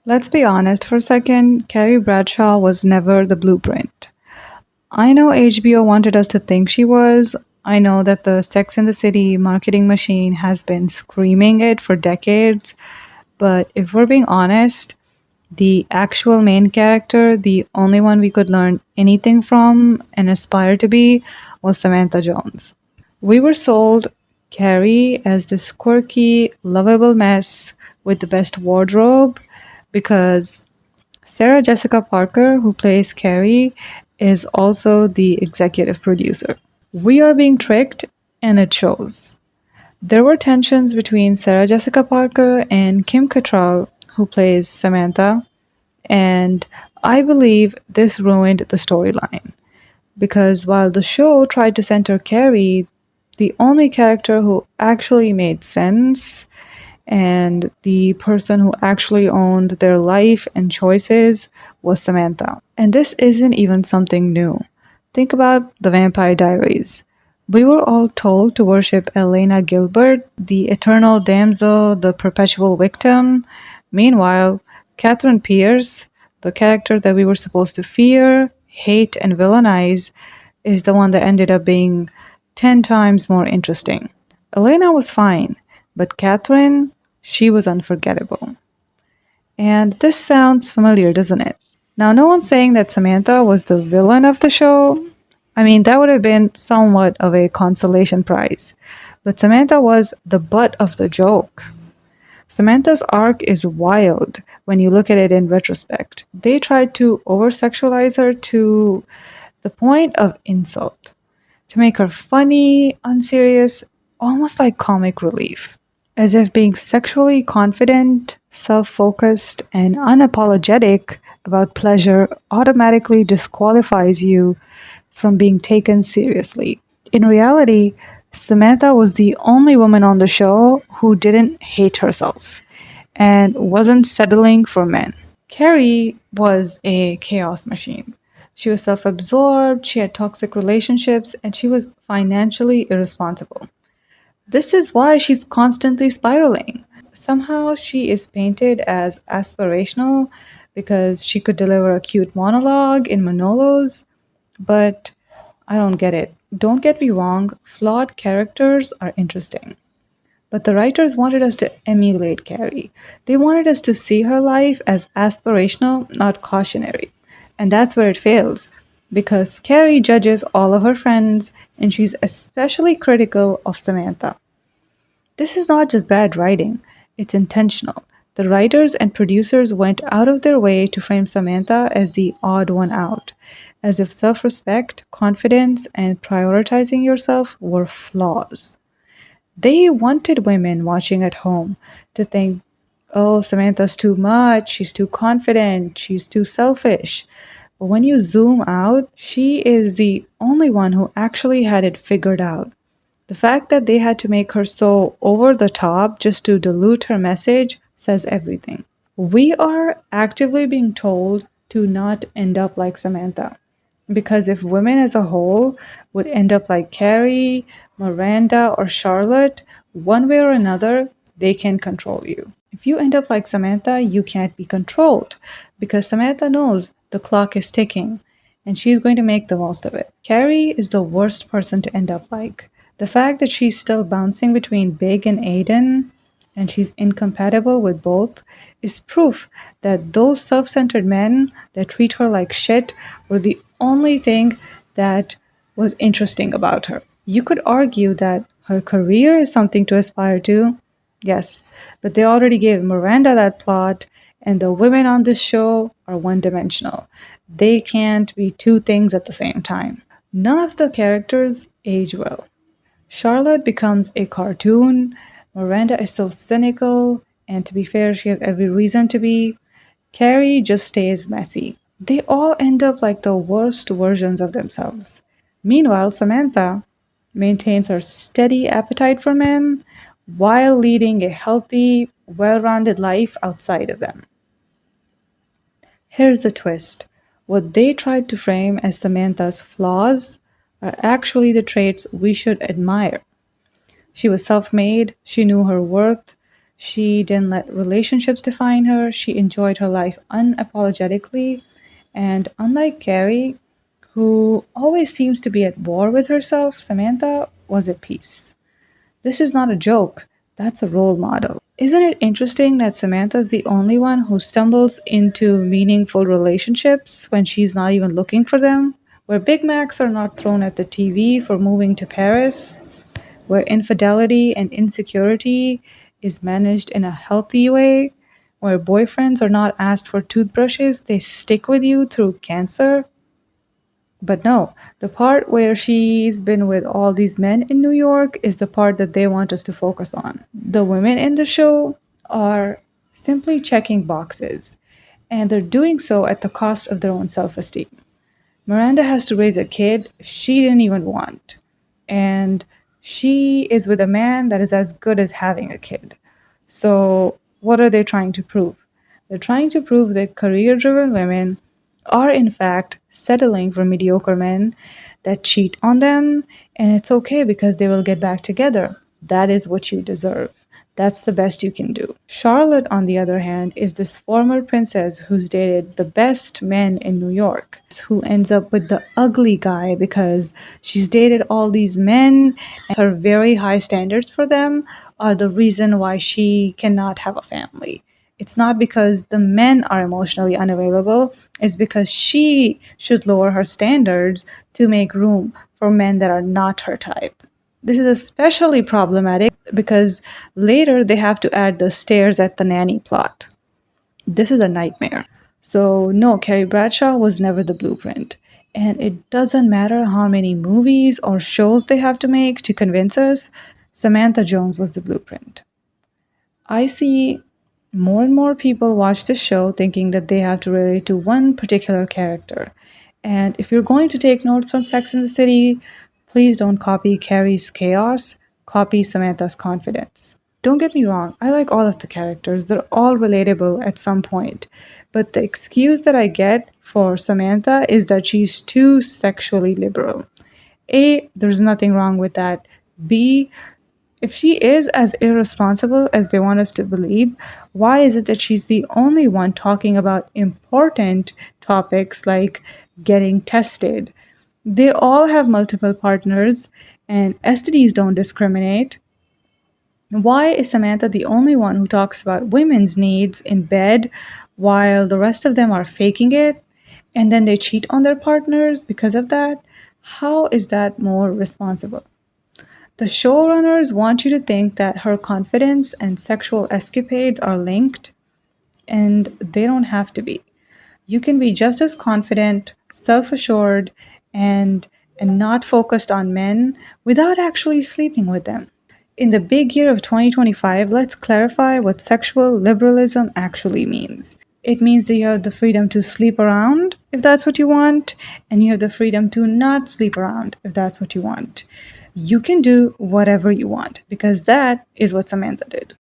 Let's be honest for a second, Carrie Bradshaw was never the blueprint. I know HBO wanted us to think she was. I know that the Sex and the City marketing machine has been screaming it for decades. But if we're being honest, the actual main character, the only one we could learn anything from and aspire to be, was Samantha Jones. We were sold Carrie as this quirky, lovable mess with the best wardrobe because Sarah Jessica Parker, who plays Carrie, is also the executive producer. We are being tricked, and it shows. There were tensions between Sarah Jessica Parker and Kim Cattrall, who plays Samantha, and I believe this ruined the storyline. Because while the show tried to center Carrie, the only character who actually made sense and the person who actually owned their life and choices was Samantha. And this isn't even something new. Think about the Vampire Diaries. We were all told to worship Elena Gilbert, the eternal damsel, the perpetual victim. Meanwhile, Catherine Pierce, the character that we were supposed to fear, hate, and villainize, is the one that ended up being 10 times more interesting. Elena was fine, but Catherine, she was unforgettable. And this sounds familiar, doesn't it? Now, no one's saying that Samantha was the villain of the show. I mean, that would have been somewhat of a consolation prize. But Samantha was the butt of the joke. Samantha's arc is wild when you look at it in retrospect. They tried to over sexualize her to the point of insult, to make her funny, unserious, almost like comic relief. As if being sexually confident, self focused, and unapologetic about pleasure automatically disqualifies you from being taken seriously. In reality, Samantha was the only woman on the show who didn't hate herself and wasn't settling for men. Carrie was a chaos machine. She was self absorbed, she had toxic relationships, and she was financially irresponsible. This is why she's constantly spiraling. Somehow she is painted as aspirational because she could deliver a cute monologue in Manolos, but I don't get it. Don't get me wrong, flawed characters are interesting. But the writers wanted us to emulate Carrie. They wanted us to see her life as aspirational, not cautionary. And that's where it fails. Because Carrie judges all of her friends, and she's especially critical of Samantha. This is not just bad writing, it's intentional. The writers and producers went out of their way to frame Samantha as the odd one out, as if self respect, confidence, and prioritizing yourself were flaws. They wanted women watching at home to think, oh, Samantha's too much, she's too confident, she's too selfish. But when you zoom out, she is the only one who actually had it figured out. The fact that they had to make her so over the top just to dilute her message says everything. We are actively being told to not end up like Samantha. Because if women as a whole would end up like Carrie, Miranda, or Charlotte, one way or another, they can control you. If you end up like Samantha, you can't be controlled because Samantha knows the clock is ticking and she's going to make the most of it. Carrie is the worst person to end up like. The fact that she's still bouncing between Big and Aiden and she's incompatible with both is proof that those self centered men that treat her like shit were the only thing that was interesting about her. You could argue that her career is something to aspire to, yes, but they already gave Miranda that plot, and the women on this show are one dimensional. They can't be two things at the same time. None of the characters age well. Charlotte becomes a cartoon. Miranda is so cynical, and to be fair, she has every reason to be. Carrie just stays messy. They all end up like the worst versions of themselves. Meanwhile, Samantha maintains her steady appetite for men while leading a healthy, well rounded life outside of them. Here's the twist: what they tried to frame as Samantha's flaws are actually the traits we should admire. She was self made, she knew her worth, She didn't let relationships define her. She enjoyed her life unapologetically. And unlike Carrie, who always seems to be at war with herself, Samantha was at peace. This is not a joke, that's a role model. Isn't it interesting that Samantha is the only one who stumbles into meaningful relationships when she's not even looking for them? Where Big Macs are not thrown at the TV for moving to Paris, where infidelity and insecurity is managed in a healthy way, where boyfriends are not asked for toothbrushes, they stick with you through cancer. But no, the part where she's been with all these men in New York is the part that they want us to focus on. The women in the show are simply checking boxes, and they're doing so at the cost of their own self esteem. Miranda has to raise a kid she didn't even want, and she is with a man that is as good as having a kid. So, what are they trying to prove? They're trying to prove that career driven women are, in fact, settling for mediocre men that cheat on them, and it's okay because they will get back together. That is what you deserve. That's the best you can do. Charlotte, on the other hand, is this former princess who's dated the best men in New York, who ends up with the ugly guy because she's dated all these men, and her very high standards for them are the reason why she cannot have a family. It's not because the men are emotionally unavailable, it's because she should lower her standards to make room for men that are not her type. This is especially problematic because later they have to add the stares at the nanny plot. This is a nightmare. So, no, Carrie Bradshaw was never the blueprint. And it doesn't matter how many movies or shows they have to make to convince us, Samantha Jones was the blueprint. I see more and more people watch the show thinking that they have to relate to one particular character. And if you're going to take notes from Sex and the City, please don't copy Carrie's chaos, copy Samantha's confidence. Don't get me wrong, I like all of the characters. They're all relatable at some point. But the excuse that I get for Samantha is that she's too sexually liberal. A, there's nothing wrong with that. B, if she is as irresponsible as they want us to believe, why is it that she's the only one talking about important topics like getting tested? They all have multiple partners, and STDs don't discriminate. Why is Samantha the only one who talks about women's needs in bed while the rest of them are faking it and then they cheat on their partners because of that? How is that more responsible? The showrunners want you to think that her confidence and sexual escapades are linked, and they don't have to be. You can be just as confident, self assured, and not focused on men without actually sleeping with them. In the big year of 2025, let's clarify what sexual liberalism actually means. It means that you have the freedom to sleep around if that's what you want, and you have the freedom to not sleep around if that's what you want. You can do whatever you want because that is what Samantha did.